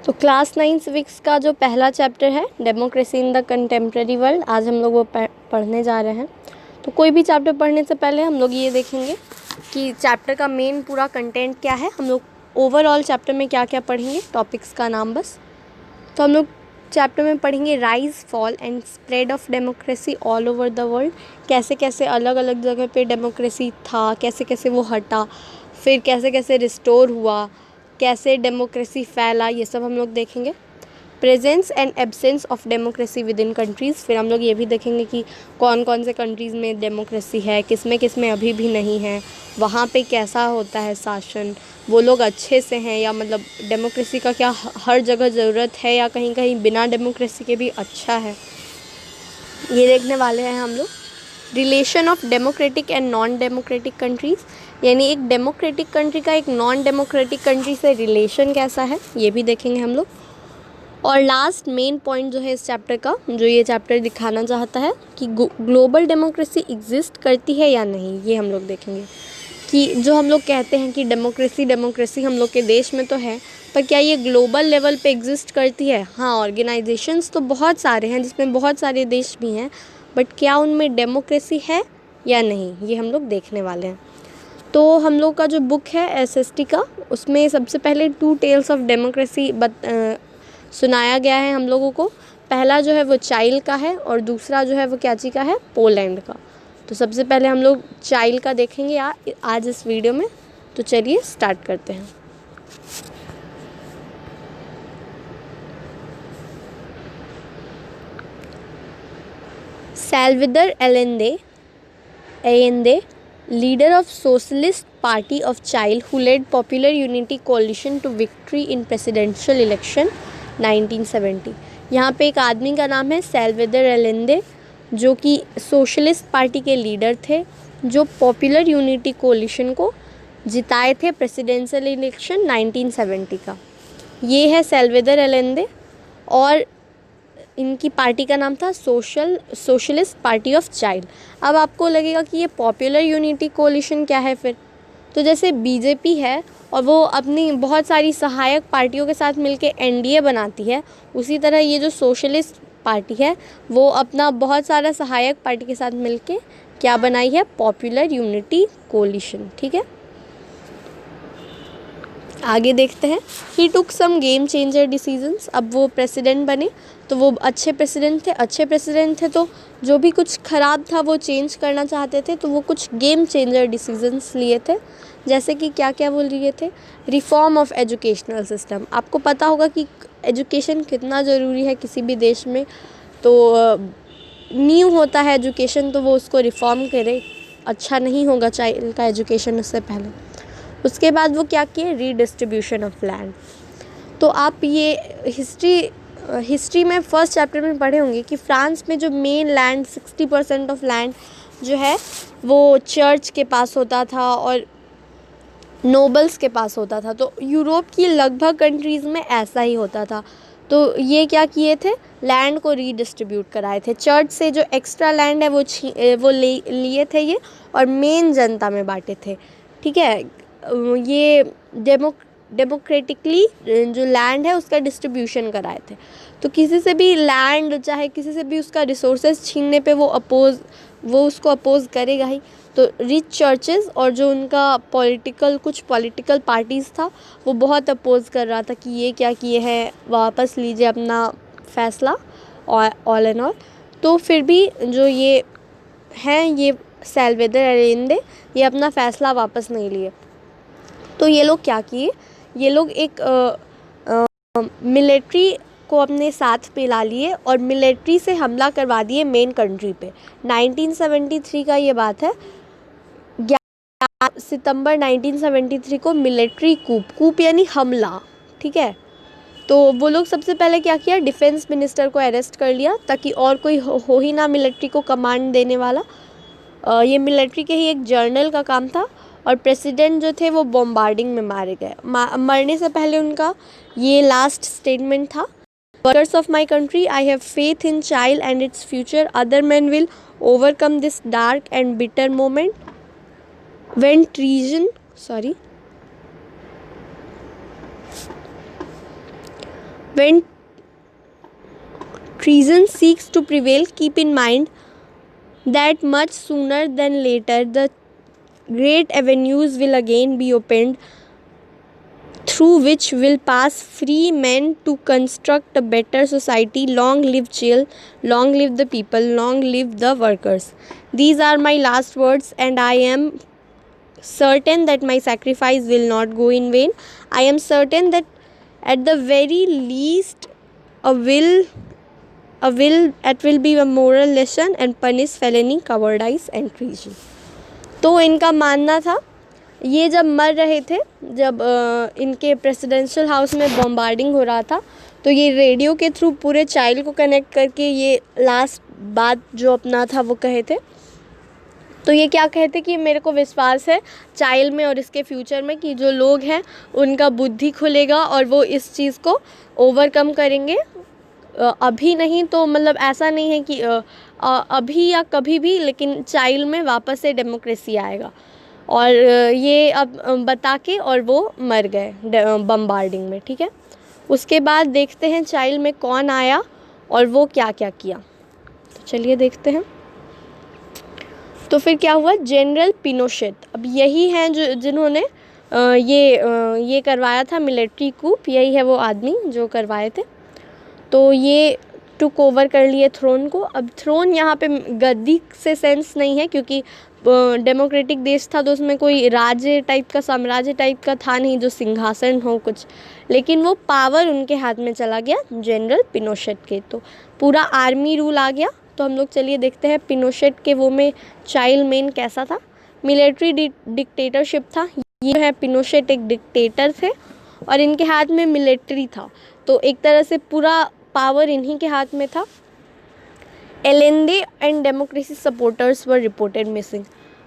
तो class 9 civics का जो पहला चैप्टर है democracy in the contemporary world, आज हम लोग वो पढ़ने जा रहे हैं। तो कोई भी चैप्टर पढ़ने से पहले हम लोग ये देखेंगे कि चैप्टर का मेन पूरा कंटेंट क्या है, हम लोग ओवरऑल चैप्टर में क्या क्या पढ़ेंगे, टॉपिक्स का नाम बस। तो हम लोग चैप्टर में पढ़ेंगे rise, fall and spread of democracy all over the world. कैसे कैसे अलग अलग जगह पे डेमोक्रेसी था, कैसे कैसे वो हटा, फिर कैसे कैसे रिस्टोर हुआ, कैसे डेमोक्रेसी फैला, ये सब हम लोग देखेंगे। Presence and absence of democracy with in countries, फिर हम लोग ये भी देखेंगे कि कौन कौन से कंट्रीज़ में डेमोक्रेसी है, किस में अभी भी नहीं है, वहाँ पे कैसा होता है शासन, वो लोग अच्छे से हैं या मतलब डेमोक्रेसी का क्या हर जगह ज़रूरत है या कहीं कहीं बिना डेमोक्रेसी के भी अच्छा है, ये देखने वाले हैं हम लोग। Relation of democratic and non democratic countries, यानी एक डेमोक्रेटिक कंट्री का एक नॉन डेमोक्रेटिक कंट्री से रिलेशन कैसा है, ये भी देखेंगे हम लोग। और लास्ट मेन पॉइंट जो है इस चैप्टर का, जो ये चैप्टर दिखाना चाहता है कि ग्लोबल डेमोक्रेसी एग्जिस्ट करती है या नहीं, ये हम लोग देखेंगे। कि जो हम लोग कहते हैं कि डेमोक्रेसी हम लोग के देश में तो है, पर क्या ये ग्लोबल लेवल पे एग्जिस्ट करती है? हाँ, ऑर्गेनाइजेशंस तो बहुत सारे हैं जिसमें बहुत सारे देश भी हैं, बट क्या उनमें डेमोक्रेसी है या नहीं, ये हम लोग देखने वाले हैं। तो हम लोग का जो बुक है एसएसटी का, उसमें सबसे पहले 2 टेल्स ऑफ डेमोक्रेसी सुनाया गया है हम लोगों को। पहला जो है वो चाइल्ड का है और दूसरा जो है वो क्या का है, पोलैंड का। तो सबसे पहले हम लोग चाइल्ड का देखेंगे आज इस वीडियो में। तो चलिए स्टार्ट करते हैं। Salvador Allende, leader of Socialist Party of Chile, who led Popular Unity Coalition to victory in presidential election 1970। यहाँ पे एक आदमी का नाम है साल्वाडोर एलेंडे, जो कि सोशलिस्ट पार्टी के लीडर थे, जो पॉपुलर यूनिटी कोलिशन को जिताए थे प्रेसिडेंशियल इलेक्शन 1970 का। ये है साल्वाडोर एलेंडे और इनकी पार्टी का नाम था सोशलिस्ट पार्टी ऑफ चाइल्ड। अब आपको लगेगा कि ये पॉपुलर यूनिटी कोलिशन क्या है फिर? तो जैसे बीजेपी है और वो अपनी बहुत सारी सहायक पार्टियों के साथ मिलके एनडीए बनाती है, उसी तरह ये जो सोशलिस्ट पार्टी है वो अपना बहुत सारा सहायक पार्टी के साथ मिलके क्या बनाई है, पॉपुलर यूनिटी कोलिशन। ठीक है, आगे देखते हैं। ही टुक सम गेम चेंजर डिसीजंस, अब वो प्रेसिडेंट बने तो वो अच्छे प्रेसिडेंट थे तो जो भी कुछ ख़राब था वो चेंज करना चाहते थे, तो वो कुछ गेम चेंजर डिसीजंस लिए थे। जैसे कि क्या क्या वो लिए थे, रिफॉर्म ऑफ एजुकेशनल सिस्टम। आपको पता होगा कि एजुकेशन कितना ज़रूरी है किसी भी देश में, तो न्यू होता है एजुकेशन तो वो उसको रिफॉर्म करे, अच्छा नहीं होगा चाइल्ड का एजुकेशन उससे पहले। उसके बाद वो क्या किए, रीडिस्ट्रीब्यूशन ऑफ लैंड। तो आप ये हिस्ट्री में फर्स्ट चैप्टर में पढ़े होंगे कि फ्रांस में जो मेन लैंड 60% ऑफ लैंड जो है वो चर्च के पास होता था और नोबल्स के पास होता था। तो यूरोप की लगभग कंट्रीज़ में ऐसा ही होता था। तो ये क्या किए थे, लैंड को रीडिस्ट्रीब्यूट कराए थे। चर्च से जो एक्स्ट्रा लैंड है वो लिए थे ये, और मेन जनता में बांटे थे। ठीक है, ये डेमोक्रेटिकली जो लैंड है उसका डिस्ट्रीब्यूशन कराए थे। तो किसी से भी लैंड, चाहे किसी से भी उसका रिसोर्सेज छीनने पे वो उसको अपोज करेगा ही। तो रिच चर्चेस और जो उनका कुछ पॉलिटिकल पार्टीज़ था वो बहुत अपोज कर रहा था कि ये क्या किए हैं, वापस लीजिए अपना फैसला ऑल एंड ऑल। तो फिर भी जो ये हैं, ये साल्वाडोर एलेंडे, ये अपना फ़ैसला वापस नहीं लिए। तो ये लोग क्या किए, ये लोग एक मिलिट्री को अपने साथ पिला लिए और मिलिट्री से हमला करवा दिए मेन कंट्री पे। 1973 का ये बात है, 11 सितंबर 1973 को मिलिट्री कूप यानी हमला। ठीक है, तो वो लोग सबसे पहले क्या किया, डिफेंस मिनिस्टर को अरेस्ट कर लिया ताकि और कोई हो ही ना मिलिट्री को कमांड देने वाला। ये मिलिट्री के ही एक जनरल का काम था और प्रेसिडेंट जो थे वो बॉम्बार्डिंग में मारे गए। मरने से पहले उनका ये लास्ट स्टेटमेंट था, workers of my country, I have faith in child and its future, other man will overcome this dark and bitter moment when When treason seeks to prevail, keep in mind that much sooner than later the great avenues will again be opened through which will pass free men to construct a better society. Long live jail, long live the people, long live the workers. These are my last words, and I am certain that my sacrifice will not go in vain. I am certain that at the very least it will be a moral lesson and punish felony, cowardice and treason. तो इनका मानना था, ये जब मर रहे थे, जब इनके प्रेसिडेंशियल हाउस में बॉम्बार्डिंग हो रहा था, तो ये रेडियो के थ्रू पूरे चाइल्ड को कनेक्ट करके ये लास्ट बात जो अपना था वो कहे थे। तो ये क्या कहते कि मेरे को विश्वास है चाइल्ड में और इसके फ्यूचर में कि जो लोग हैं उनका बुद्धि खुलेगा और वो इस चीज़ को ओवरकम करेंगे। अभी नहीं तो मतलब ऐसा नहीं है कि अभी या कभी भी, लेकिन चाइल्ड में वापस से डेमोक्रेसी आएगा। और ये अब बता के और वो मर गए बम्बार्डिंग में, ठीक है। उसके बाद देखते हैं चाइल्ड में कौन आया और वो क्या क्या किया। तो चलिए देखते हैं। तो फिर क्या हुआ, जनरल पिनोशेट, अब यही हैं जो जिन्होंने ये करवाया था मिलिट्री कूप, यही है वो आदमी जो करवाए थे। तो ये टुक ओवर कर लिए थ्रोन को। अब थ्रोन यहाँ पे गद्दी से सेंस नहीं है, क्योंकि डेमोक्रेटिक देश था तो उसमें कोई राज्य टाइप का, साम्राज्य टाइप का था नहीं जो सिंहासन हो कुछ, लेकिन वो पावर उनके हाथ में चला गया जनरल पिनोशेट के। तो पूरा आर्मी रूल आ गया। तो हम लोग चलिए देखते हैं पिनोशेट के वो में चाइल्ड मेन कैसा था। मिलिट्री डिक्टेटरशिप था, ये है पिनोशेट एक डिक्टेटर थे और इनके हाथ में मिलिट्री था, तो एक तरह से पूरा पावर इन्हीं के हाथ में था। Allende and democracy supporters were reported missing.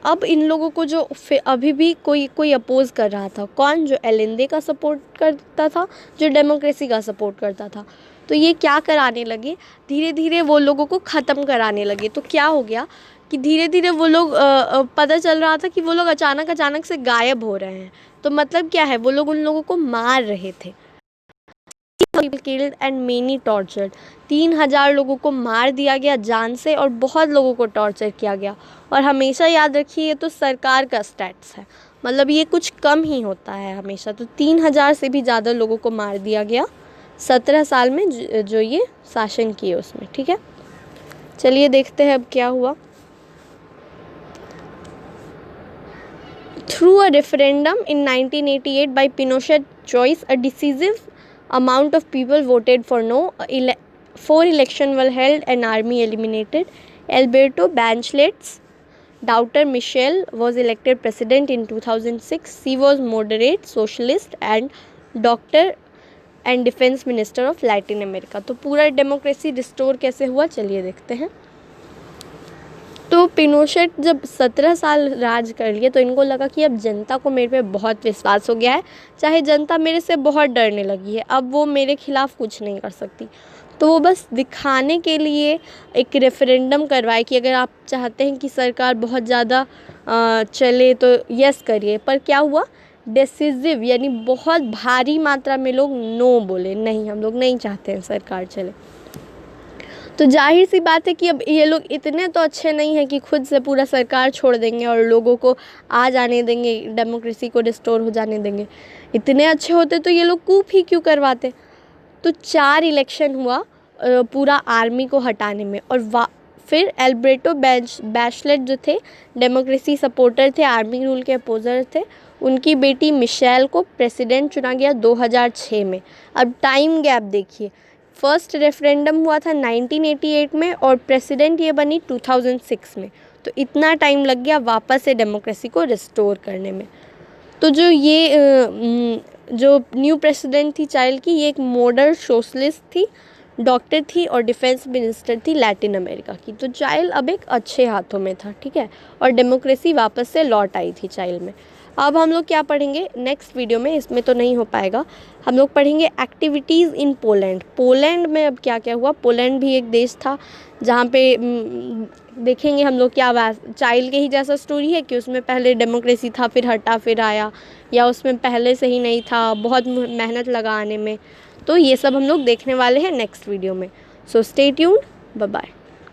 अब इन लोगों को जो अभी भी कोई अपोज कर रहा था, कौन, जो एलेंडे का सपोर्ट करता था, जो डेमोक्रेसी का सपोर्ट करता था, तो ये क्या कराने लगे, धीरे धीरे वो लोगों को ख़त्म कराने लगे। तो क्या हो गया कि धीरे धीरे वो लोग पता चल रहा था कि वो लोग अचानक से गायब हो रहे हैं। तो मतलब क्या है, वो लोग उन लोगों को मार रहे थे। किल्ड एंड मेनी टॉर्चर्ड, 3000 लोगों को मार दिया गया जान से और बहुत लोगों को टॉर्चर किया गया। और हमेशा याद रखिए ये तो सरकार का स्टैट्स है, मतलब ये कुछ कम ही होता है हमेशा। तो 3000 से भी ज़्यादा लोगों को मार दिया गया 17 साल में जो ये शासन किए उसमें, ठीक है। चलिए देखते हैं अब क्या हुआ। Through a referendum in 1988 by Pinochet choice, a decisive amount of people voted for no. 4 elections were held and army eliminated. Alberto Banchelet's daughter Michelle was elected president in 2006. She was moderate, socialist and doctor and defense minister of Latin America. तो पूरा democracy restore कैसे हुआ, चलिए देखते हैं। तो पिनोशेट जब 17 साल राज कर लिए तो इनको लगा कि अब जनता को मेरे पे बहुत विश्वास हो गया है, चाहे जनता मेरे से बहुत डरने लगी है, अब वो मेरे खिलाफ़ कुछ नहीं कर सकती। तो वो बस दिखाने के लिए एक रेफरेंडम करवाए कि अगर आप चाहते हैं कि सरकार बहुत ज़्यादा चले तो यस करिए। पर क्या हुआ, डिसिसिव यानी बहुत भारी मात्रा में लोग नो बोले, नहीं हम लोग नहीं चाहते हैं सरकार चले। तो जाहिर सी बात है कि अब ये लोग इतने तो अच्छे नहीं हैं कि खुद से पूरा सरकार छोड़ देंगे और लोगों को आ जाने देंगे, डेमोक्रेसी को रिस्टोर हो जाने देंगे। इतने अच्छे होते तो ये लोग कूप ही क्यों करवाते। तो 4 इलेक्शन हुआ पूरा आर्मी को हटाने में। और फिर एल्बर्टो बैचलेट जो थे डेमोक्रेसी सपोर्टर थे, आर्मी रूल के अपोजर थे, उनकी बेटी मिशेल को प्रेसिडेंट चुना गया 2006 में। अब टाइम गैप देखिए, फर्स्ट रेफरेंडम हुआ था 1988 में और प्रेसिडेंट ये बनी 2006 में। तो इतना टाइम लग गया वापस से डेमोक्रेसी को रिस्टोर करने में। तो जो न्यू प्रेसिडेंट थी चाइल्ड की, ये एक मॉडर्न सोशलिस्ट थी, डॉक्टर थी और डिफेंस मिनिस्टर थी लैटिन अमेरिका की। तो चाइल्ड अब एक अच्छे हाथों में था, ठीक है, और डेमोक्रेसी वापस से लौट आई थी चाइल्ड में। अब हम लोग क्या पढ़ेंगे नेक्स्ट वीडियो में, इसमें तो नहीं हो पाएगा, हम लोग पढ़ेंगे एक्टिविटीज़ इन पोलैंड। पोलैंड में अब क्या क्या हुआ। पोलैंड भी एक देश था जहाँ पे देखेंगे हम लोग क्या चाइल्ड के ही जैसा स्टोरी है कि उसमें पहले डेमोक्रेसी था, फिर हटा, फिर आया, या उसमें पहले से ही नहीं था, बहुत मेहनत लगा आने में। तो ये सब हम लोग देखने वाले हैं नेक्स्ट वीडियो में। So stay tuned, bye bye.